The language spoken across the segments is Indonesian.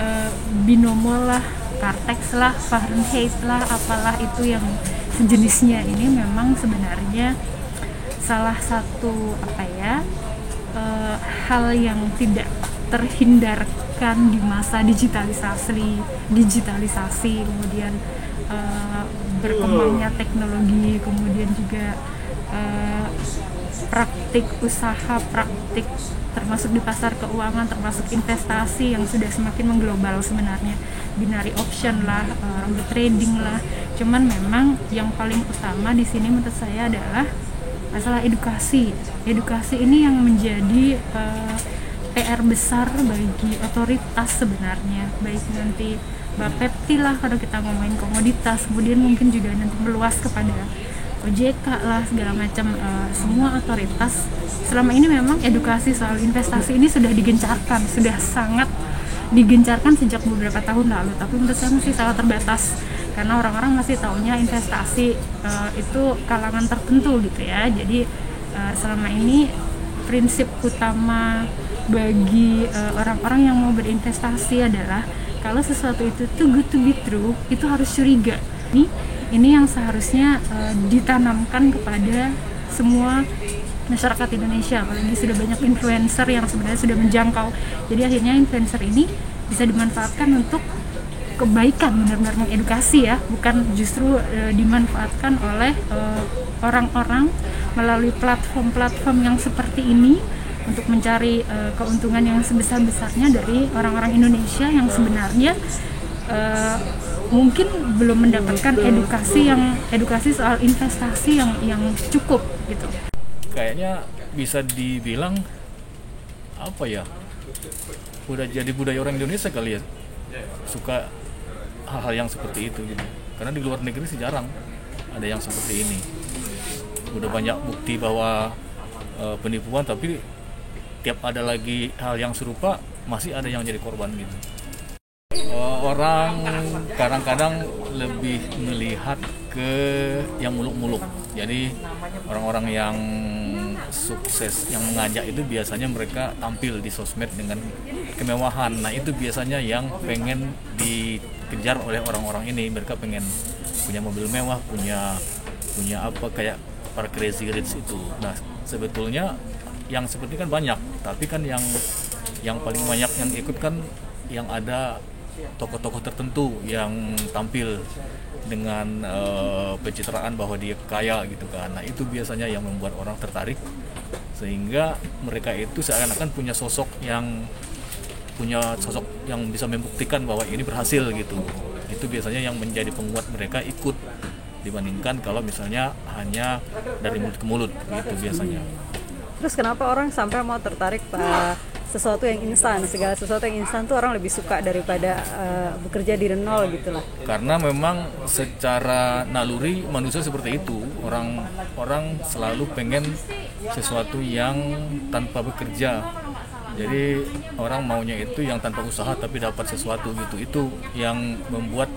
eh, binomo lah, Cartex lah, Fahrenheit lah, apalah itu yang sejenisnya. Ini memang sebenarnya salah satu hal yang tidak terhindarkan di masa digitalisasi, kemudian berkembangnya teknologi, kemudian juga praktik usaha, praktik termasuk di pasar keuangan, termasuk investasi yang sudah semakin mengglobal sebenarnya, binary option lah, robot trading lah. Cuman memang yang paling utama di sini menurut saya adalah masalah edukasi. Edukasi ini yang menjadi PR besar bagi otoritas sebenarnya, baik nanti Bapepti lah kalau kita ngomongin komoditas, kemudian mungkin juga nanti meluas kepada OJK lah, segala macam, semua otoritas. Selama ini memang edukasi soal investasi ini sudah digencarkan, sudah sangat digencarkan sejak beberapa tahun lalu, tapi menurut saya masih sangat terbatas karena orang-orang masih taunya investasi itu kalangan tertentu gitu ya. Jadi selama ini prinsip utama bagi orang-orang yang mau berinvestasi adalah kalau sesuatu itu too good to be true, itu harus curiga. Ini yang seharusnya ditanamkan kepada semua masyarakat Indonesia, apalagi sudah banyak influencer yang sebenarnya sudah menjangkau. Jadi akhirnya influencer ini bisa dimanfaatkan untuk kebaikan, benar-benar mengedukasi ya, bukan justru dimanfaatkan oleh orang-orang melalui platform-platform yang seperti ini untuk mencari keuntungan yang sebesar-besarnya dari orang-orang Indonesia yang sebenarnya mungkin belum mendapatkan edukasi soal investasi yang cukup gitu. Kayaknya bisa dibilang apa ya, udah jadi budaya orang Indonesia kali ya, suka hal-hal yang seperti itu gitu. Karena di luar negeri sih jarang ada yang seperti ini. Udah banyak bukti bahwa penipuan, tapi tiap ada lagi hal yang serupa masih ada yang jadi korban gitu. Orang kadang-kadang lebih melihat ke yang muluk-muluk. Jadi orang-orang yang sukses, yang mengajak itu biasanya mereka tampil di sosmed dengan kemewahan. Nah itu biasanya yang pengen dikejar oleh orang-orang ini. Mereka pengen punya mobil mewah, punya apa kayak para crazy rich itu. Nah sebetulnya yang seperti kan banyak, tapi kan yang paling banyak yang ikut kan yang ada tokoh-tokoh tertentu yang tampil dengan pencitraan bahwa dia kaya gitu kan. Nah itu biasanya yang membuat orang tertarik, sehingga mereka itu seakan-akan punya sosok yang bisa membuktikan bahwa ini berhasil gitu. Itu biasanya yang menjadi penguat mereka ikut, dibandingkan kalau misalnya hanya dari mulut ke mulut gitu biasanya. Terus kenapa orang sampai mau tertarik sesuatu yang instan? Segala sesuatu yang instan tuh orang lebih suka daripada bekerja dari nol gitu lah. Karena memang secara naluri manusia seperti itu. Orang selalu pengen sesuatu yang tanpa bekerja. Jadi orang maunya itu yang tanpa usaha tapi dapat sesuatu gitu. Itu yang membuat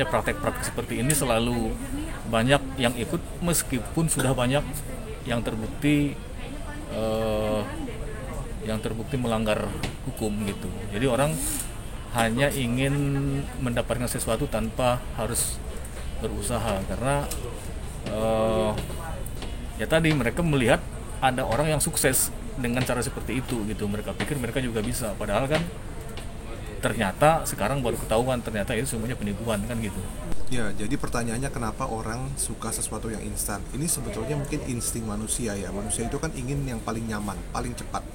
praktek-praktek seperti ini selalu banyak yang ikut, meskipun sudah banyak yang terbukti melanggar hukum gitu. Jadi orang hanya ingin mendapatkan sesuatu tanpa harus berusaha, karena ya tadi mereka melihat ada orang yang sukses dengan cara seperti itu gitu. Mereka pikir mereka juga bisa, padahal kan ternyata sekarang baru ketahuan ternyata itu semuanya penipuan kan gitu. Ya, jadi pertanyaannya kenapa orang suka sesuatu yang instan? Ini sebetulnya mungkin insting manusia ya. Manusia itu kan ingin yang paling nyaman, paling cepat,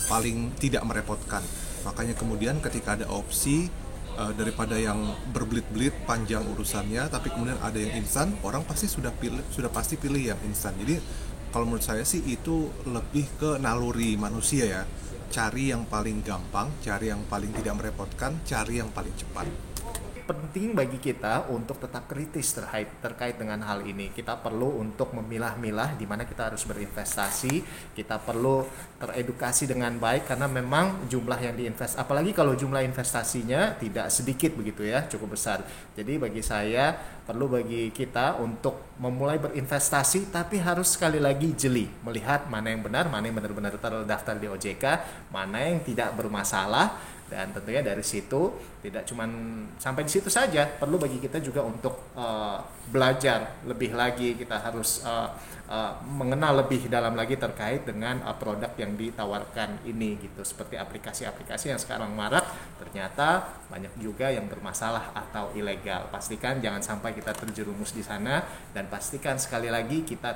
paling tidak merepotkan. Makanya kemudian ketika ada opsi daripada yang berbelit-belit panjang urusannya, tapi kemudian ada yang instan, orang pasti sudah pasti pilih yang instan. Jadi kalau menurut saya sih itu lebih ke naluri manusia ya. Cari yang paling gampang, cari yang paling tidak merepotkan, cari yang paling cepat. penting bagi kita untuk tetap kritis terkait dengan hal ini. Kita perlu untuk memilah-milah di mana kita harus berinvestasi, kita perlu teredukasi dengan baik karena memang jumlah yang apalagi kalau jumlah investasinya tidak sedikit begitu ya, cukup besar. Jadi bagi saya perlu bagi kita untuk memulai berinvestasi, tapi harus sekali lagi jeli, melihat mana yang benar, mana yang benar-benar terdaftar di OJK, mana yang tidak bermasalah. Dan tentunya dari situ tidak cuma sampai di situ saja, perlu bagi kita juga untuk belajar lebih lagi. Kita harus mengenal lebih dalam lagi terkait dengan produk yang ditawarkan ini gitu. Seperti aplikasi-aplikasi yang sekarang marak, ternyata banyak juga yang bermasalah atau ilegal. Pastikan jangan sampai kita terjerumus di sana, dan pastikan sekali lagi kita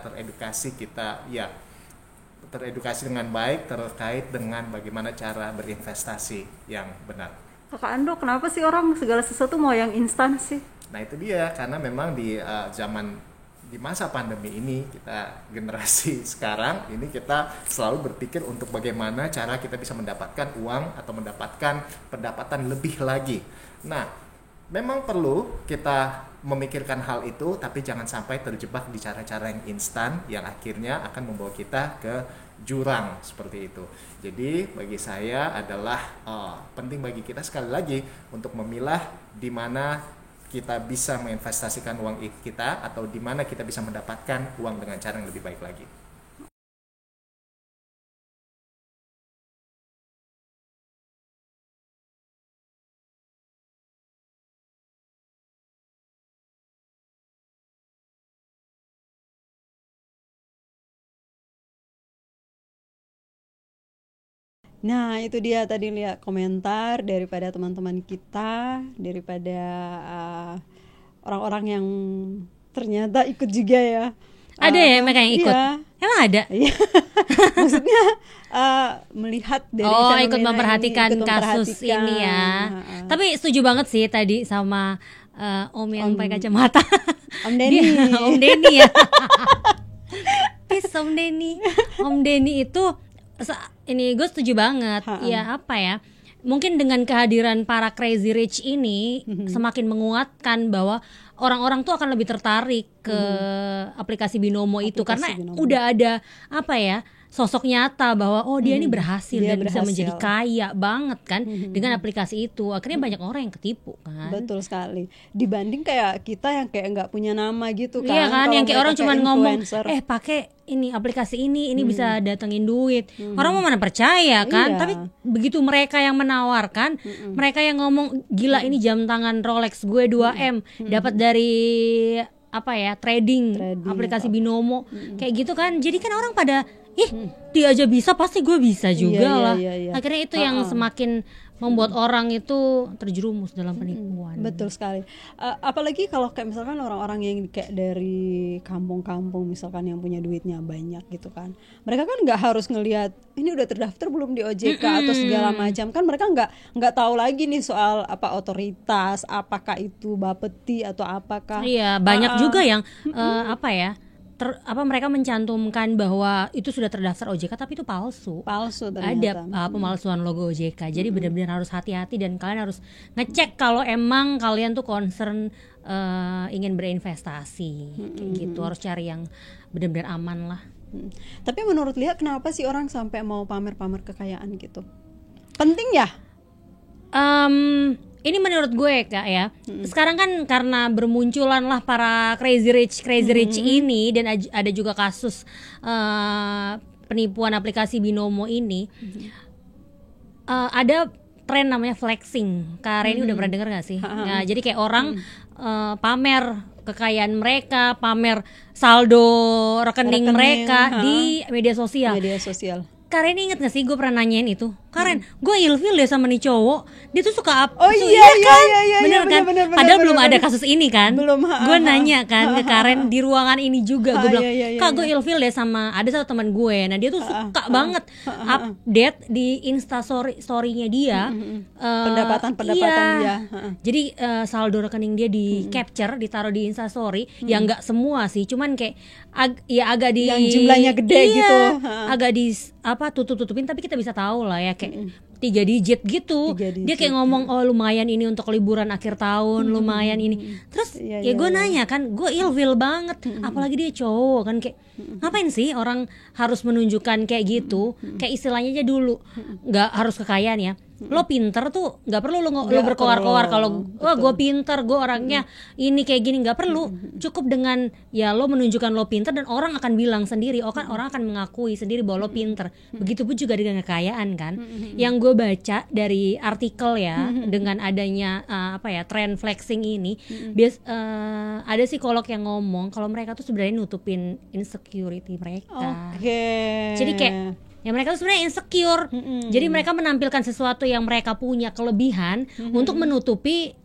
teredukasi dengan baik terkait dengan bagaimana cara berinvestasi yang benar. Kakak Ando, kenapa sih orang segala sesuatu mau yang instan sih? Nah itu dia, karena memang di masa pandemi ini, kita generasi sekarang ini kita selalu berpikir untuk bagaimana cara kita bisa mendapatkan uang atau mendapatkan pendapatan lebih lagi. Nah, memang perlu kita memikirkan hal itu, tapi jangan sampai terjebak di cara-cara yang instan yang akhirnya akan membawa kita ke jurang seperti itu. Jadi bagi saya adalah penting bagi kita sekali lagi untuk memilah di mana kita bisa menginvestasikan uang kita atau di mana kita bisa mendapatkan uang dengan cara yang lebih baik lagi. Nah, itu dia tadi lihat komentar daripada teman-teman kita, daripada orang-orang yang ternyata ikut juga ya. Ada ya mereka yang ikut? Iya. Emang ada? Iya. Maksudnya melihat dari ikut memperhatikan kasus ini ya. Tapi setuju banget sih tadi sama Om yang pakai kacamata. Om Denny. Om Denny ya. Om Denny. Om Denny itu ini gue setuju banget. Ya apa ya? Mungkin dengan kehadiran para crazy rich ini semakin menguatkan bahwa orang-orang tuh akan lebih tertarik ke aplikasi Binomo itu karena Binomo. udah ada apa ya? Sosok nyata bahwa dia ini berhasil Dia dan bisa berhasil. menjadi kaya banget kan dengan aplikasi itu. Akhirnya banyak orang yang ketipu kan. Betul sekali. Dibanding kayak kita yang kayak nggak punya nama gitu kan. Iya kan, Kalau yang kayak mereka orang cuma ngomong, influencer. pakai ini aplikasi ini bisa datengin duit. Orang mau mana percaya kan? Iya. Tapi begitu mereka yang menawarkan, mereka yang ngomong gila ini jam tangan Rolex gue 2M dapat dari apa ya trading aplikasi Binomo kayak gitu kan. Jadi kan orang pada dia aja bisa pasti gue bisa juga lah. Iya. Akhirnya itu yang semakin membuat orang itu terjerumus dalam penipuan. Betul sekali. Apalagi kalau kayak misalkan orang-orang yang kayak dari kampung-kampung misalkan yang punya duitnya banyak gitu kan. Mereka kan nggak harus ngelihat ini udah terdaftar belum di OJK atau segala macam kan, mereka nggak tahu lagi nih soal apa otoritas, apakah itu Bapeti atau apakah. Iya, banyak juga yang mereka mencantumkan bahwa itu sudah terdaftar OJK tapi itu palsu Ternyata. ada pemalsuan logo OJK. Jadi benar-benar harus hati-hati dan kalian harus ngecek kalau emang kalian tuh concern ingin berinvestasi kayak gitu. Harus cari yang benar-benar aman lah. Tapi menurut Lia, kenapa sih orang sampai mau pamer-pamer kekayaan gitu? Penting ya? Ini menurut gue Kak ya. Sekarang kan karena bermunculan lah para crazy rich ini dan ada juga kasus penipuan aplikasi Binomo ini. Ada tren namanya flexing. Kak Reni udah pernah dengar gak sih? Nah, jadi kayak orang pamer kekayaan mereka, pamer saldo rekening mereka di media sosial. Karen inget gak sih gue pernah nanyain itu? Karen, gue ilfil deh sama nih cowok. Dia tuh suka apa? Iya, bener kan? Padahal belum ada kasus ini kan? Belum. Gue nanya kan ke Karen di ruangan ini juga. Gue bilang, Kak gue ilfil deh sama ada satu teman gue. Nah dia tuh suka banget update di story-nya dia. Pendapatan dia. Jadi saldo rekening dia di capture, ditaruh di Instastory. Ya nggak semua sih, cuman kayak agak di yang jumlahnya gede gitu. Agak di tutup-tutupin, tapi kita bisa tahu lah ya kayak 3 digit gitu. 3 digit. Dia kayak ngomong, oh lumayan ini untuk liburan akhir tahun, lumayan ini. Terus Iya, ya iya, gue iya. nanya kan, gue ilfeel banget. Apalagi dia cowok kan, kayak ngapain sih orang harus menunjukkan kayak gitu? Kayak istilahnya aja dulu, nggak harus kekayaan ya. Lo pinter tuh nggak perlu lo Nggak berkoar-koar kalau perlu. wah gue pinter, gue orangnya ini kayak gini, nggak perlu. Cukup dengan ya lo menunjukkan lo pinter dan orang akan bilang sendiri, kan orang akan mengakui sendiri bahwa lo pinter. Begitupun juga dengan kekayaan kan. Yang gue baca dari artikel ya, dengan adanya tren flexing ini, ada psikolog yang ngomong kalau mereka tuh sebenarnya nutupin insecurity mereka. Oke. Jadi kayak ya mereka tuh sebenarnya insecure. Jadi mereka menampilkan sesuatu yang mereka punya kelebihan untuk menutupi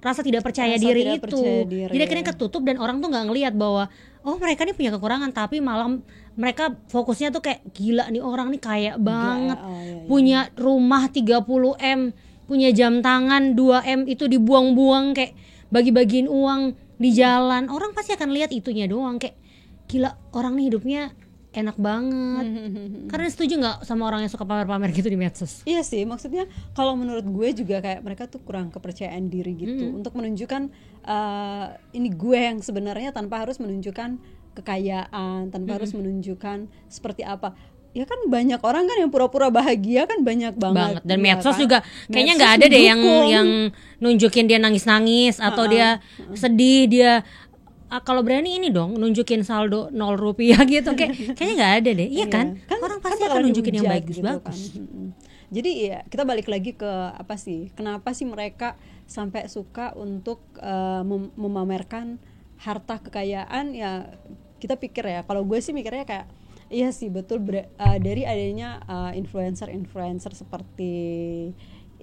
rasa tidak percaya Rasa diri tidak itu. percaya diri, Jadi akhirnya ketutup dan orang tuh nggak ngelihat bahwa oh mereka ini punya kekurangan, tapi malah mereka fokusnya tuh kayak gila nih orang nih kaya banget. iya. Punya rumah 30M, punya jam tangan 2M itu dibuang-buang kayak bagi-bagiin uang di jalan. Orang pasti akan lihat itunya doang kayak gila orang nih hidupnya enak banget. Karena setuju nggak sama orang yang suka pamer-pamer gitu di medsos? Iya sih, maksudnya kalau menurut gue juga kayak mereka tuh kurang kepercayaan diri gitu untuk menunjukkan ini gue yang sebenarnya tanpa harus menunjukkan kekayaan, tanpa harus menunjukkan seperti apa. Ya kan banyak orang kan yang pura-pura bahagia kan banyak banget. Dan ya medsos kan? juga kayaknya Medsos nggak ada deh mendukung. yang nunjukin dia nangis-nangis atau dia sedih, dia kalau berani ini dong nunjukin saldo 0 rupiah gitu kayaknya nggak ada deh. Iya kan? Orang pasti akan bakalan nunjukin yang dihujat bagus-bagus. gitu kan. Jadi ya kita balik lagi ke apa sih? Kenapa sih mereka sampai suka untuk memamerkan harta kekayaan? Ya kita pikir ya, kalau gue sih mikirnya kayak iya sih betul dari adanya influencer seperti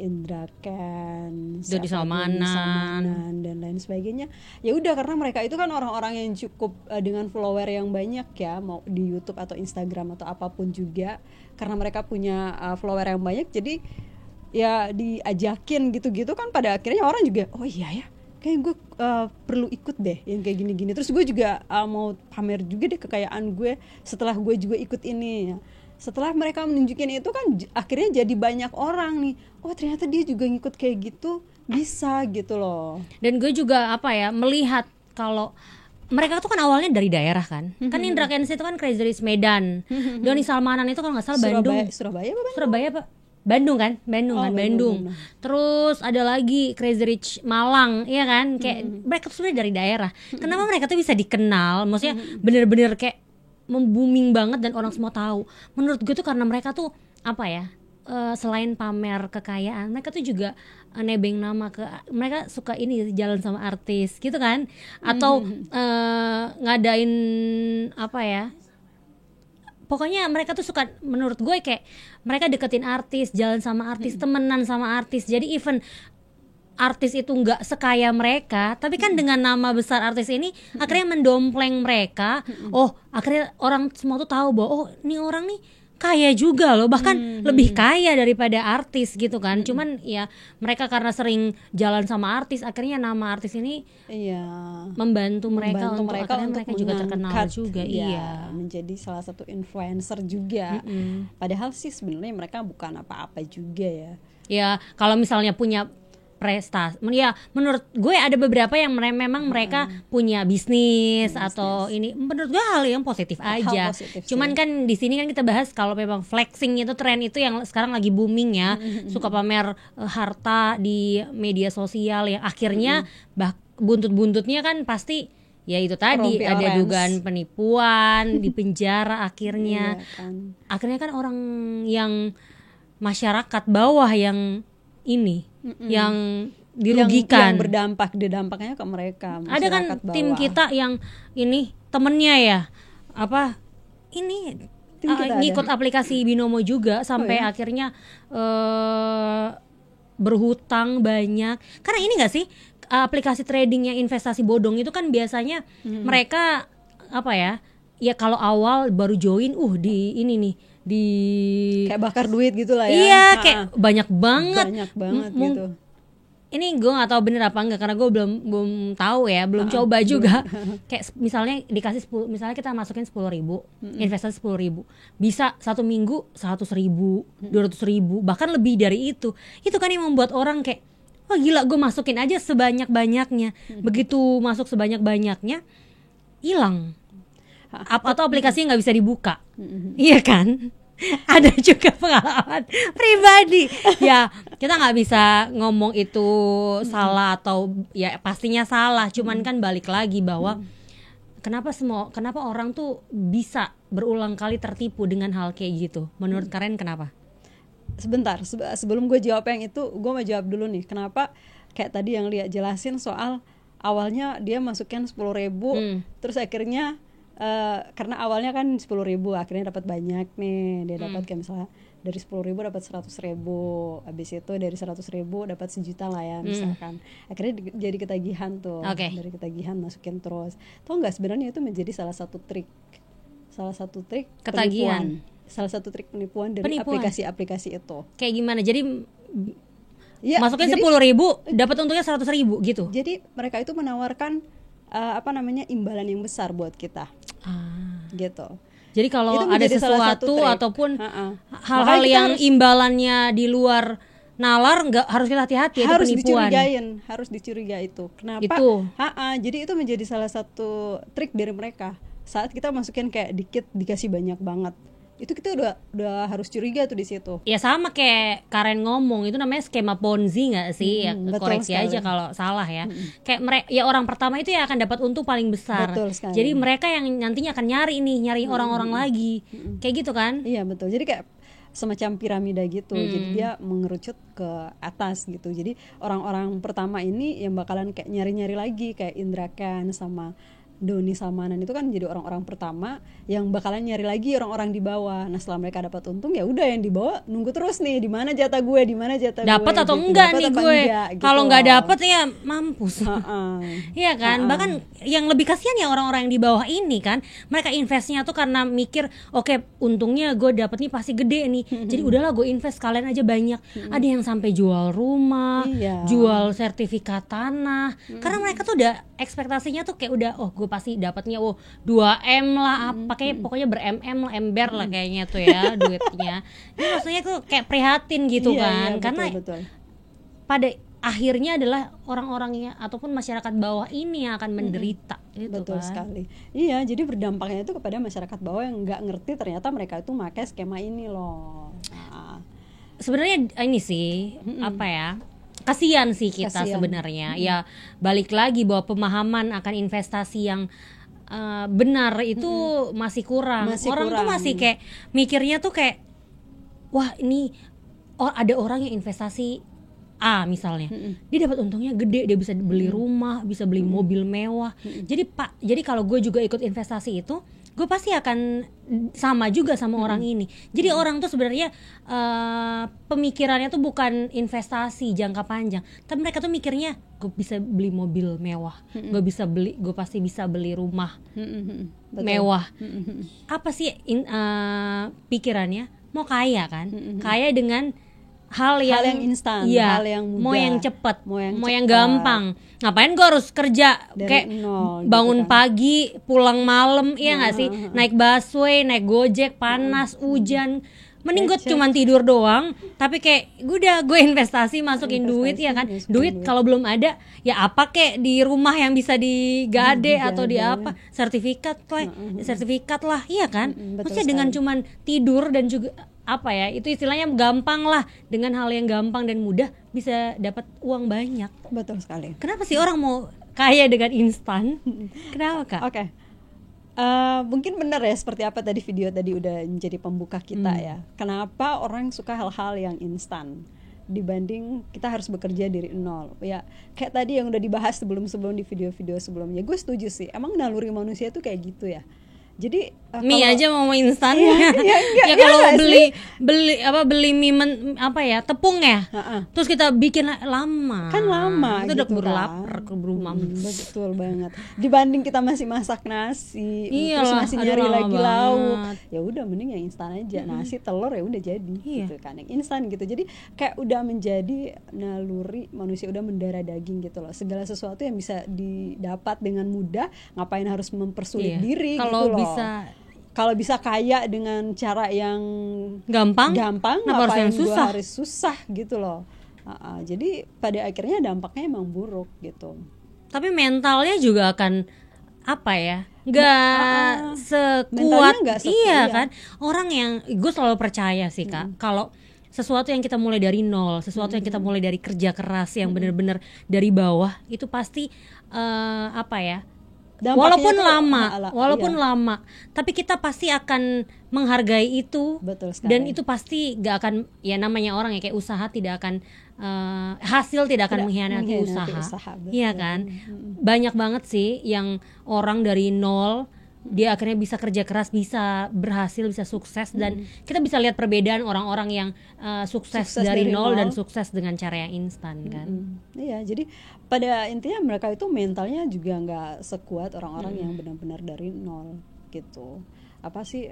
Indra Kents, Dodi Salmanan dan lain sebagainya. Ya udah karena mereka itu kan orang-orang yang cukup dengan follower yang banyak ya, mau di YouTube atau Instagram atau apapun juga. Karena mereka punya follower yang banyak, jadi ya diajakin gitu-gitu kan pada akhirnya orang juga oh iya ya, kayak gue perlu ikut deh yang kayak gini-gini. Terus gue juga mau pamer juga deh kekayaan gue setelah gue juga ikut ini ya. Setelah mereka menunjukin itu kan akhirnya jadi banyak orang nih, oh ternyata dia juga ngikut kayak gitu, bisa gitu loh. Dan gue juga melihat kalau mereka tuh kan awalnya dari daerah kan. Kan Indra Kents itu kan Crazy Rich Medan. Doni Salmanan itu kalau nggak salah Bandung. Surabaya apa Bandung? Surabaya Pak. Bandung kan? Bandung. Terus ada lagi Crazy Rich Malang, iya kan? Kayak mereka tuh sebenarnya dari daerah. Kenapa mereka tuh bisa dikenal? Maksudnya bener-bener kayak membooming banget dan orang semua tahu. Menurut gue tuh karena mereka tuh selain pamer kekayaan, mereka tuh juga nebeng nama mereka suka ini jalan sama artis gitu kan, atau ngadain pokoknya mereka tuh suka, menurut gue kayak mereka deketin artis, jalan sama artis, temenan sama artis. Jadi even artis itu nggak sekaya mereka, tapi kan dengan nama besar artis ini akhirnya mendompleng mereka. Oh, akhirnya orang semua tuh tahu bahwa oh, ini orang nih kaya juga loh, bahkan lebih kaya daripada artis gitu kan. Cuman ya mereka karena sering jalan sama artis, akhirnya nama artis ini membantu mereka untuk mereka juga terkenal juga. Iya, menjadi salah satu influencer juga. Padahal sih sebenarnya mereka bukan apa-apa juga ya. Ya kalau misalnya punya prestasi, ya menurut gue ada beberapa yang memang mereka punya bisnis atau ini, menurut gue hal yang positif aja. Cuman kan di sini kan kita bahas kalau memang flexing itu tren itu yang sekarang lagi booming ya, suka pamer harta di media sosial yang akhirnya buntut-buntutnya kan pasti ya itu tadi, ada dugaan penipuan, di penjara akhirnya. Akhirnya kan orang yang masyarakat bawah yang ini yang dirugikan, yang dampaknya ke mereka. Ada kan bawah. Tim kita yang ini temennya ya ngikut aplikasi Binomo juga sampai akhirnya berhutang banyak. Karena ini nggak sih aplikasi trading yang investasi bodong itu kan biasanya mereka ya kalau awal baru join di ini nih kayak bakar duit gitu lah ya. Iya, kayak banyak banget gitu. ini gue nggak tahu bener apa enggak karena gue belum tahu ya, belum coba juga. Kayak misalnya dikasih 10, misalnya kita masukin 10.000, investasi 10.000, bisa 1 minggu 100.000, 200.000, bahkan lebih dari itu. Itu kan yang membuat orang kayak, wah gila, gue masukin aja sebanyak-banyaknya. Begitu masuk sebanyak-banyaknya, hilang. Atau aplikasinya nggak bisa dibuka, iya kan? Ada juga pengalaman pribadi ya, kita nggak bisa ngomong itu salah atau ya pastinya salah, cuman kan balik lagi bahwa kenapa orang tuh bisa berulang kali tertipu dengan hal kayak gitu. Menurut Karen kenapa? Sebentar, sebelum gue jawab yang itu, gue mau jawab dulu nih kenapa kayak tadi yang Lia jelasin soal awalnya dia masukin 10.000, terus akhirnya karena awalnya kan 10.000, akhirnya dapat banyak nih, dia dapat kayak misalnya dari 10.000 dapat 100.000, habis itu dari 100.000 dapat 1 juta lah ya misalkan, akhirnya jadi ketagihan tuh, dari ketagihan masukin terus. Tau nggak sebenarnya itu menjadi salah satu trik ketagihan, salah satu trik penipuan dari aplikasi-aplikasi itu. Kayak gimana? Jadi ya, masukin 10.000 dapat untungnya 100.000 gitu. Jadi mereka itu menawarkan imbalan yang besar buat kita. Gitu. Jadi kalau ada sesuatu ataupun hal-hal yang imbalannya di luar nalar, nggak harus kita hati-hati, harus itu penipuan. harus dicurigai itu. Kenapa? Jadi itu menjadi salah satu trik dari mereka. Saat kita masukin kayak dikit dikasih banyak banget, itu kita udah harus curiga tuh di situ. Ya sama kayak Karen ngomong, itu namanya skema Ponzi nggak sih? Ya koreksi sekali. Aja kalau salah ya. Kayak ya orang pertama itu ya akan dapat untung paling besar. Jadi mereka yang nantinya akan nyari orang-orang lagi. Kayak gitu kan? Iya betul. Jadi kayak semacam piramida gitu. Jadi dia mengerucut ke atas gitu. Jadi orang-orang pertama ini yang bakalan kayak nyari-nyari lagi, kayak Indra Kents sama Doni Salmanan itu kan jadi orang-orang pertama yang bakalan nyari lagi orang-orang di bawah. Nah setelah mereka dapat untung, ya udah yang di bawah nunggu terus nih, di mana jatah gue, dapat atau gitu. Enggak nih gue gitu. Kalau nggak dapat ya mampus. Iya kan. Bahkan yang lebih kasihan ya orang-orang yang di bawah ini kan, mereka investnya tuh karena mikir oke, untungnya gue dapet nih pasti gede nih, jadi udahlah gue invest kalian aja banyak. Ada yang sampai jual rumah, jual sertifikat tanah, karena mereka tuh udah ekspektasinya tuh kayak udah, oh gue pasti dapatnya 2M lah, apa kayak pokoknya ber-MM lah, ember lah kayaknya tuh ya duitnya. Ini maksudnya tuh kayak prihatin gitu kan, karena betul. Pada akhirnya adalah orang-orangnya ataupun masyarakat bawah ini yang akan menderita. Gitu betul kan. Sekali. Iya, jadi berdampaknya itu kepada masyarakat bawah yang nggak ngerti ternyata mereka itu pakai skema ini loh. Sebenarnya ini sih apa ya? Kasian sih kita sebenarnya. Ya balik lagi bahwa pemahaman akan investasi yang benar itu masih kurang. Orang tuh masih kayak mikirnya tuh kayak, wah ini ada orang yang investasi A misalnya, dia dapat untungnya gede, dia bisa beli rumah, bisa beli mobil mewah. Jadi kalau gue juga ikut investasi itu, gue pasti akan sama juga sama orang ini. Jadi orang tuh sebenarnya pemikirannya tuh bukan investasi jangka panjang, tapi mereka tuh mikirnya gue bisa beli mobil mewah, gue pasti bisa beli rumah mewah. Apa sih pikirannya? Mau kaya kan? Kaya dengan hal yang instan, hal yang mudah, mau yang cepat, mau yang gampang. Ngapain gue harus kerja dari kayak bangun gitu kan, pagi pulang malam, iya nggak sih, naik busway, naik gojek, panas, hujan, mending gue cuma tidur doang. Tapi kayak gue investasi, masukin duit ya kan, duit kalau belum ada ya apa kayak di rumah yang bisa digade atau di apa, sertifikat lah, iya kan. Maksudnya dengan cuman tidur dan juga apa ya, itu istilahnya gampang lah, dengan hal yang gampang dan mudah bisa dapat uang banyak. Betul sekali. Kenapa sih orang mau kaya dengan instan? Kenapa Kak? Oke. Mungkin benar ya, seperti apa tadi video tadi udah menjadi pembuka kita ya. Kenapa orang suka hal-hal yang instan dibanding kita harus bekerja dari nol ya. Kayak tadi yang udah dibahas sebelum di video-video sebelumnya, gue setuju sih, emang naluri manusia tuh kayak gitu ya. Jadi mie kalau- aja mau instan Iya, ya iya kalau nggak beli mie apa ya tepung ya Ha-ha. terus kita bikin lama kan lama itu udah gitu keburu kan. lapar keburu mampus. Betul banget. Dibanding kita masih masak nasi, terus Iyalah, masih aduh, nyari lama lagi banget. lauk. Ya udah mending yang instan aja. Nasi, telur ya udah jadi Iya. gitu kan. Yang instan gitu. Jadi kayak udah menjadi naluri manusia, udah mendarah daging gitu loh. Segala sesuatu yang bisa didapat dengan mudah, ngapain harus mempersulit Iya. diri Kalau gitu loh. Kalau bisa kaya dengan cara yang gampang gampang, kenapa harus ngapain yang gua susah harus susah gitu loh. Jadi pada akhirnya dampaknya emang buruk gitu. tapi mentalnya juga akan apa ya nggak sekuat Mentalnya nggak sekuat, iya iya. kan orang yang gue selalu percaya sih Kak kalau sesuatu yang kita mulai dari nol sesuatu yang kita mulai dari kerja keras yang benar-benar dari bawah itu pasti apa ya Dampaknya walaupun tuh, lama iya. lama tapi kita pasti akan menghargai itu Betul sekali. dan itu pasti gak akan ya namanya orang ya kayak usaha tidak akan hasil tidak akan Tidak mengkhianati mengkhianati usaha, usaha, betul. iya kan banyak banget sih yang orang dari nol dia akhirnya bisa kerja keras bisa berhasil bisa sukses dan kita bisa lihat perbedaan orang-orang yang sukses Sukses dari dari nol dan nol. sukses dengan cara yang instan kan. Iya, jadi pada intinya mereka itu mentalnya juga nggak sekuat orang-orang yang benar-benar dari nol gitu. Apa sih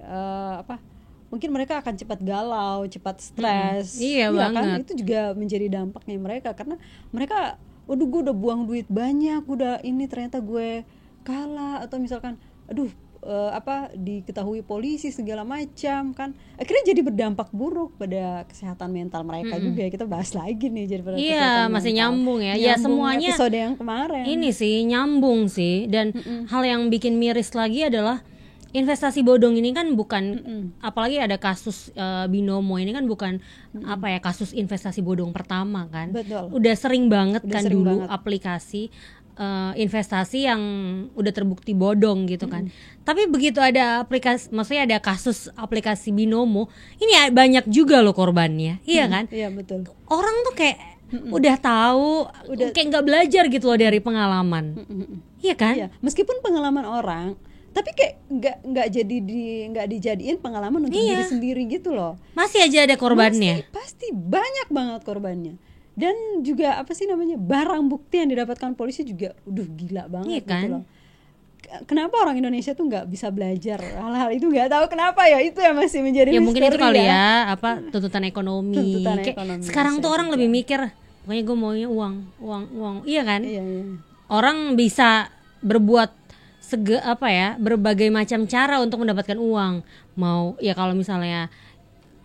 mungkin mereka akan cepat galau, cepat stres. Iya kan? banget. Itu juga menjadi dampaknya mereka karena mereka waduh gue udah buang duit banyak, udah ini ternyata gue kalah atau misalkan aduh diketahui polisi segala macam kan akhirnya jadi berdampak buruk pada kesehatan mental mereka juga ya. Kita bahas lagi nih jadi pada Iya, kesehatan masih mental. nyambung ya. Ya, Nyambung semuanya episode yang kemarin Ini sih nyambung sih dan hal yang bikin miris lagi adalah investasi bodong ini kan bukan apalagi ada kasus binomo ini kan bukan apa ya kasus investasi bodong pertama kan. Betul. Udah sering banget Udah kan sering dulu banget. aplikasi investasi yang udah terbukti bodong gitu kan. Tapi begitu ada aplikasi maksudnya ada kasus aplikasi binomo, ini banyak juga loh korbannya. Iya kan? iya betul. Orang tuh kayak udah tahu, kayak nggak belajar gitu loh dari pengalaman. Iya kan? Iya, meskipun pengalaman orang tapi kayak nggak dijadiin pengalaman untuk Iya. diri sendiri gitu loh. Masih aja ada korbannya. Pasti banyak banget korbannya. Dan juga apa sih namanya barang bukti yang didapatkan polisi juga gila banget Iya kan? gitu loh. Kenapa orang Indonesia tuh nggak bisa belajar hal-hal itu, nggak tahu kenapa ya, itu yang masih menjadi Ya mungkin itu misteri kali ya apa tuntutan ekonomi. Tuntutan Kayak ekonomi sekarang bisa tuh orang juga. lebih mikir, pokoknya gue maunya uang. Iya kan? Iya. Orang bisa berbuat berbagai macam cara untuk mendapatkan uang. Mau ya kalau misalnya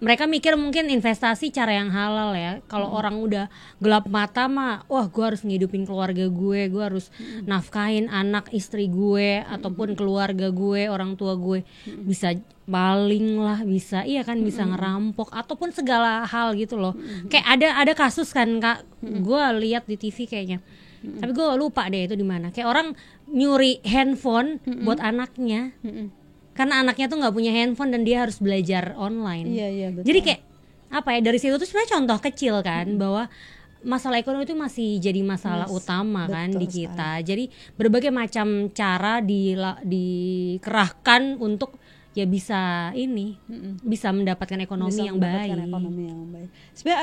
mereka mikir mungkin investasi cara yang halal ya. Kalau orang udah gelap mata mah, wah gue harus ngidupin keluarga gue harus nafkahin anak istri gue ataupun keluarga gue, orang tua gue. Bisa maling lah, bisa bisa ngerampok ataupun segala hal gitu loh. Kayak ada kasus kan Kak, gue lihat di TV kayaknya. Tapi gue lupa deh itu di mana. Kayak orang nyuri handphone buat anaknya. Karena anaknya tuh nggak punya handphone dan dia harus belajar online. Iya, betul. Jadi kayak apa ya dari situ tuh sebenarnya contoh kecil kan bahwa masalah ekonomi itu masih jadi masalah utama kan betul di kita. Jadi berbagai macam cara dikerahkan untuk ya bisa bisa mendapatkan ekonomi Bisa yang mendapatkan baik. ekonomi yang baik. Sebenarnya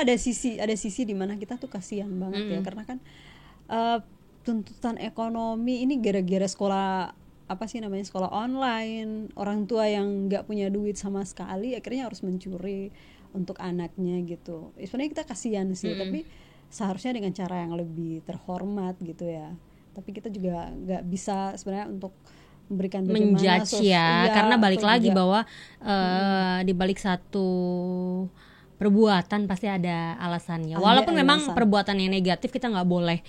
ada sisi di mana kita tuh kasihan banget ya karena kan tuntutan ekonomi ini gara-gara sekolah sekolah online, orang tua yang nggak punya duit sama sekali akhirnya harus mencuri untuk anaknya gitu. Sebenarnya kita kasihan sih, tapi seharusnya dengan cara yang lebih terhormat gitu ya. Tapi kita juga nggak bisa sebenarnya untuk memberikan menjudge ya, karena balik atau lagi juga- bahwa di balik satu perbuatan pasti ada alasannya. Ada Walaupun memang alasan. perbuatan yang negatif kita nggak boleh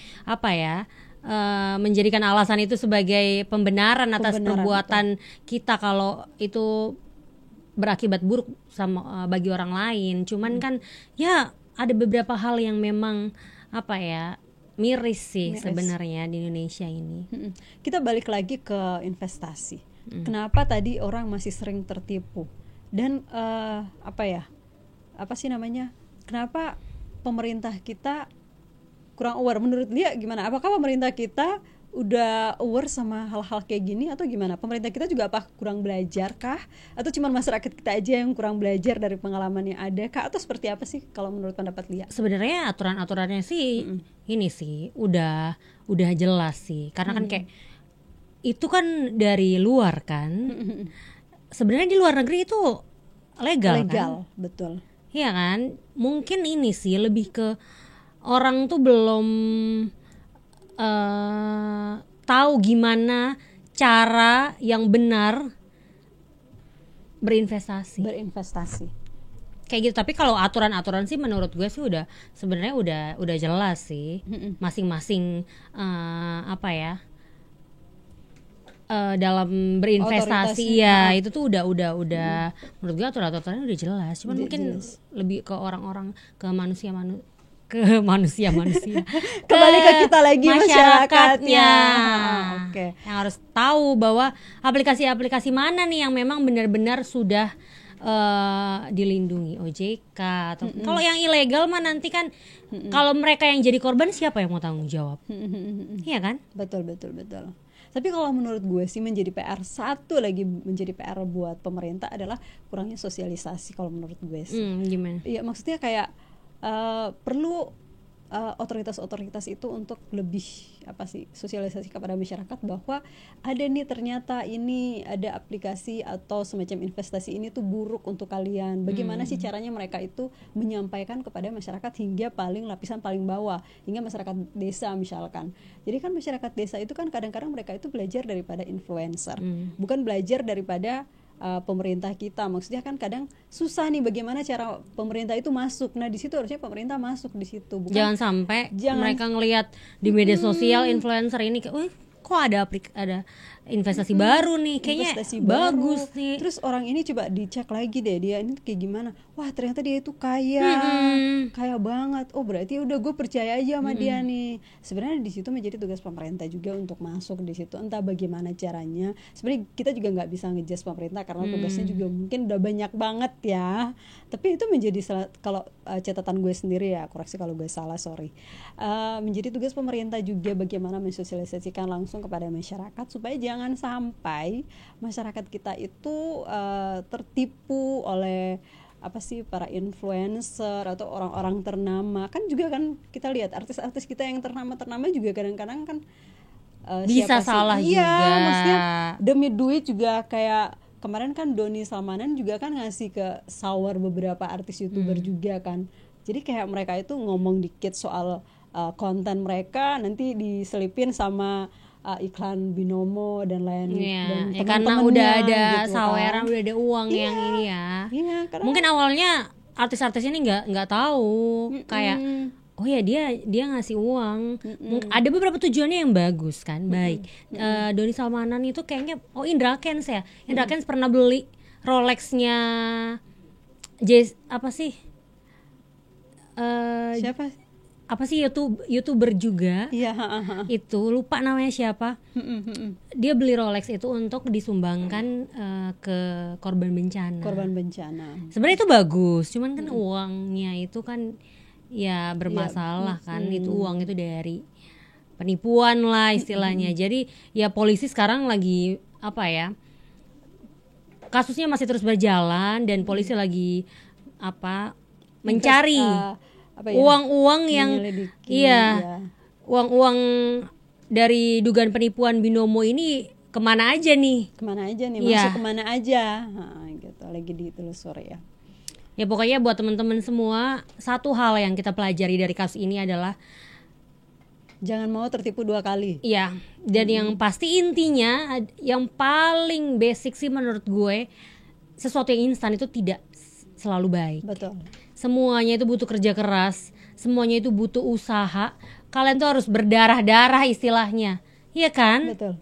menjadikan alasan itu sebagai pembenaran atas Pembenaran, perbuatan kita kalau itu berakibat buruk sama bagi orang lain. Cuman kan ya ada beberapa hal yang memang miris sih sebenarnya di Indonesia ini. Kita balik lagi ke investasi. Kenapa tadi orang masih sering tertipu? Dan kenapa pemerintah kita kurang aware? Menurut dia gimana? Apakah pemerintah kita udah aware sama hal-hal kayak gini atau gimana? Pemerintah kita juga apa kurang belajar kah? Atau cuma masyarakat kita aja yang kurang belajar dari pengalaman yang ada kah? Atau seperti apa sih kalau menurut pendapat Lia? Sebenarnya aturan-aturannya sih ini sih udah jelas sih. Karena kan kayak itu kan dari luar kan. Sebenarnya di luar negeri itu legal kan? Betul. Iya kan? Mungkin ini sih lebih ke orang tuh belum tahu gimana cara yang benar berinvestasi. Kayak gitu. Tapi kalau aturan-aturan sih menurut gue sih udah sebenarnya udah jelas sih. Masing-masing dalam berinvestasi ya itu tuh udah menurut gue aturan-aturannya udah jelas. Cuman mungkin lebih ke orang-orang, ke manusia kembali ke kita lagi masyarakatnya. Oke. Yang harus tahu bahwa aplikasi-aplikasi mana nih yang memang benar-benar sudah dilindungi OJK atau kalau yang ilegal mah nanti kan kalau mereka yang jadi korban siapa yang mau tanggung jawab? Iya kan? Betul. Tapi kalau menurut gue sih menjadi PR buat pemerintah adalah kurangnya sosialisasi kalau menurut gue sih. Gimana? Iya, maksudnya kayak perlu otoritas-otoritas itu untuk lebih sosialisasi kepada masyarakat bahwa ada nih ternyata ini ada aplikasi atau semacam investasi ini tuh buruk untuk kalian. Bagaimana sih caranya mereka itu menyampaikan kepada masyarakat hingga lapisan paling bawah, hingga masyarakat desa misalkan. Jadi kan masyarakat desa itu kan kadang-kadang mereka itu belajar daripada influencer, bukan belajar daripada pemerintah kita. Maksudnya kan kadang susah nih bagaimana cara pemerintah itu masuk. Nah di situ harusnya pemerintah masuk di situ. Jangan sampai mereka ngelihat di media sosial influencer ini kayak, kok ada investasi baru nih, kayaknya bagus nih. Terus orang ini coba dicek lagi deh, dia ini kayak gimana. Wah ternyata dia itu kaya banget. Oh berarti udah gue percaya aja sama dia nih. Sebenarnya di situ menjadi tugas pemerintah juga untuk masuk di situ. Entah bagaimana caranya. Sebenarnya kita juga nggak bisa ngejudge pemerintah karena tugasnya juga mungkin udah banyak banget ya. Tapi itu menjadi kalau catatan gue sendiri ya, koreksi kalau gue salah, sorry. Menjadi tugas pemerintah juga bagaimana mensosialisasikan langsung kepada masyarakat supaya jangan sampai masyarakat kita itu tertipu oleh para influencer atau orang-orang ternama. Kan juga kan kita lihat artis-artis kita yang ternama juga kadang-kadang kan bisa salah juga. Iya, maksudnya demi duit juga. Kayak kemarin kan Doni Salmanan juga kan ngasih ke shower beberapa artis YouTuber juga kan. Jadi kayak mereka itu ngomong dikit soal konten mereka, nanti diselipin sama iklan Binomo dan lain dan karena udah ada gitu saweran, udah ada uang yang ini ya. Mungkin awalnya artis-artis ini nggak tahu kayak oh ya dia ngasih uang. Ada beberapa tujuannya yang bagus kan, baik. Doni Salmanan itu kayaknya Indra Kents ya. Indra Kents pernah beli Rolexnya siapa? Apa sih YouTuber juga? Iya, itu lupa namanya siapa. Dia beli Rolex itu untuk disumbangkan ke korban bencana. Sebenarnya itu bagus, cuman kan uangnya itu kan ya bermasalah kan. Itu uang itu dari penipuan lah istilahnya. Jadi ya polisi sekarang lagi kasusnya masih terus berjalan dan polisi lagi mencari uang-uang yang uang-uang dari dugaan penipuan Binomo ini kemana aja nih masuk kemana aja gitu, lagi ditelusuri ya pokoknya buat teman-teman semua, satu hal yang kita pelajari dari kasus ini adalah jangan mau tertipu 2 kali. Iya, dan yang pasti intinya yang paling basic sih menurut gue, sesuatu yang instan itu tidak selalu baik. Betul. Semuanya itu butuh kerja keras, semuanya itu butuh usaha. Kalian tuh harus berdarah-darah istilahnya. Iya kan? Betul.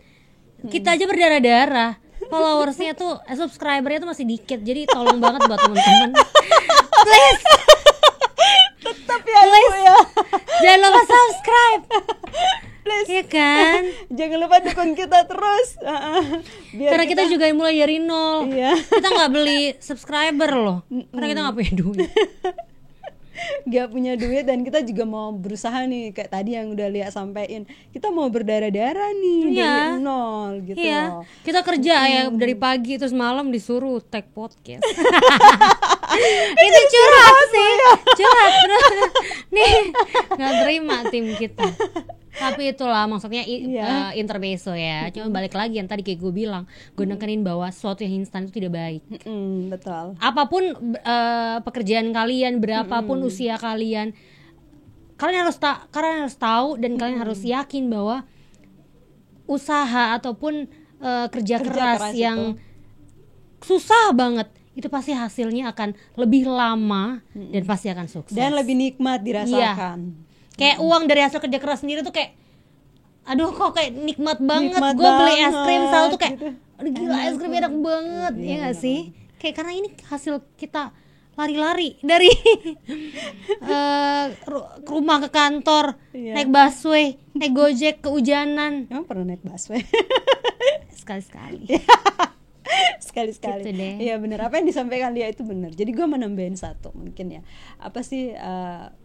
Kita aja berdarah-darah. Followersnya tuh, subscribernya tuh masih dikit. Jadi tolong banget buat teman-teman. Please. Tetap ya, please. Ya. Jangan lupa subscribe. Please. Iya kan? Jangan lupa dukung kita terus. Karena kita juga mulai dari nol. Iya. Kita nggak beli subscriber loh. Karena kita nggak punya duit. nggak punya duit dan kita juga mau berusaha nih kayak tadi yang udah Lia sampein, kita mau berdarah-darah nih dari nol gitu loh. Kita kerja ya dari pagi terus malam disuruh tag podcast. Itu curhat sih, curhat nih, nggak terima tim kita. Tapi itulah maksudnya intermezzo ya. Cuma balik lagi yang tadi kayak gue bilang, gue nekenin bahwa sesuatu yang instan itu tidak baik. Betul. Apapun pekerjaan kalian, berapapun usia kalian harus tahu dan kalian harus yakin bahwa usaha ataupun kerja keras yang susah banget itu pasti hasilnya akan lebih lama dan pasti akan sukses dan lebih nikmat dirasakan. Kayak uang dari hasil kerja keras sendiri tuh kayak aduh kok kayak nikmat banget. Gue beli es krim selalu tuh kayak aduh gila es krim enak banget. Ya gak sih? Kayak karena ini hasil kita lari-lari dari rumah ke kantor, naik busway, naik Gojek, kehujanan. Emang pernah naik busway? Sekali-sekali. Sekali-sekali. Gitu deh. Iya benar, apa yang disampaikan dia itu benar. Jadi gue menambahin satu mungkin ya. Apa sih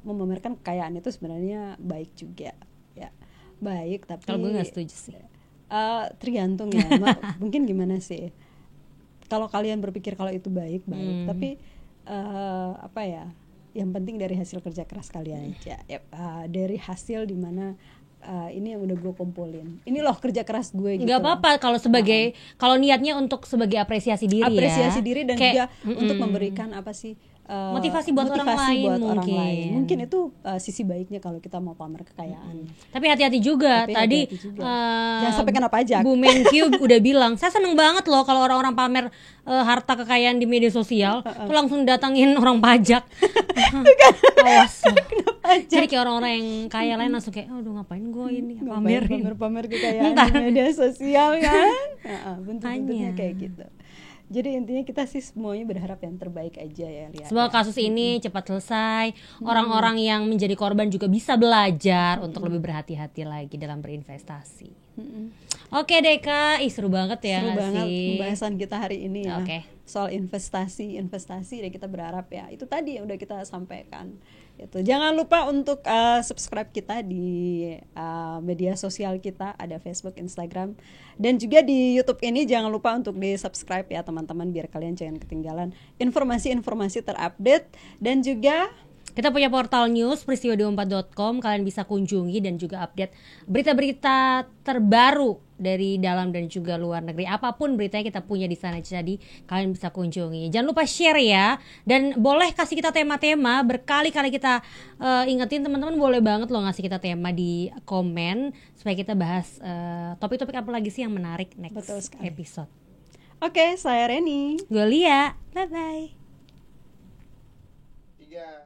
memamerkan kekayaan itu sebenarnya baik juga ya. Baik tapi kalau gue nggak setuju sih. Tergantung ya. Mungkin gimana sih? Kalau kalian berpikir kalau itu baik, tapi apa ya? Yang penting dari hasil kerja keras kalian aja. Dari hasil dimana ini yang udah gue kumpulin. Ini loh kerja keras gue gitu. Gak apa-apa kalau sebagai kalau niatnya untuk sebagai apresiasi diri diri dan kayak, juga untuk memberikan apa sih motivasi buat orang lain. Mungkin itu sisi baiknya kalau kita mau pamer kekayaan. Tapi hati-hati juga. Tadi jangan sampai kena pajak. Bu Menkyu udah bilang, saya seneng banget loh kalau orang-orang pamer harta kekayaan di media sosial, tuh langsung datangin orang pajak. Awas. Jadi kayak orang-orang yang kaya lain langsung kayak, aduh ngapain gue ini pamer kekayaan di media sosial kan? Bentuk-bentuknya kayak gitu. Jadi intinya kita sih semuanya berharap yang terbaik aja ya, lihat. Semoga kasus ini cepat selesai. Orang-orang yang menjadi korban juga bisa belajar untuk lebih berhati-hati lagi dalam berinvestasi. Oke deh Kak, seru banget ya. Seru banget pembahasan kita hari ini ya. Soal investasi dan kita berharap ya itu tadi yang udah kita sampaikan. Itu jangan lupa untuk subscribe kita di media sosial kita, ada Facebook, Instagram, dan juga di YouTube ini jangan lupa untuk di subscribe ya teman-teman biar kalian jangan ketinggalan informasi-informasi terupdate. Dan juga kita punya portal news peristiwa24.com, kalian bisa kunjungi dan juga update berita-berita terbaru dari dalam dan juga luar negeri. Apapun beritanya kita punya di sana, jadi kalian bisa kunjungi. Jangan lupa share ya, dan boleh kasih kita tema-tema. Berkali-kali kita ingetin teman-teman, boleh banget loh ngasih kita tema di komen supaya kita bahas topik-topik apa lagi sih yang menarik next episode. Oke, saya Reni. Gue Lia. Bye-bye. 3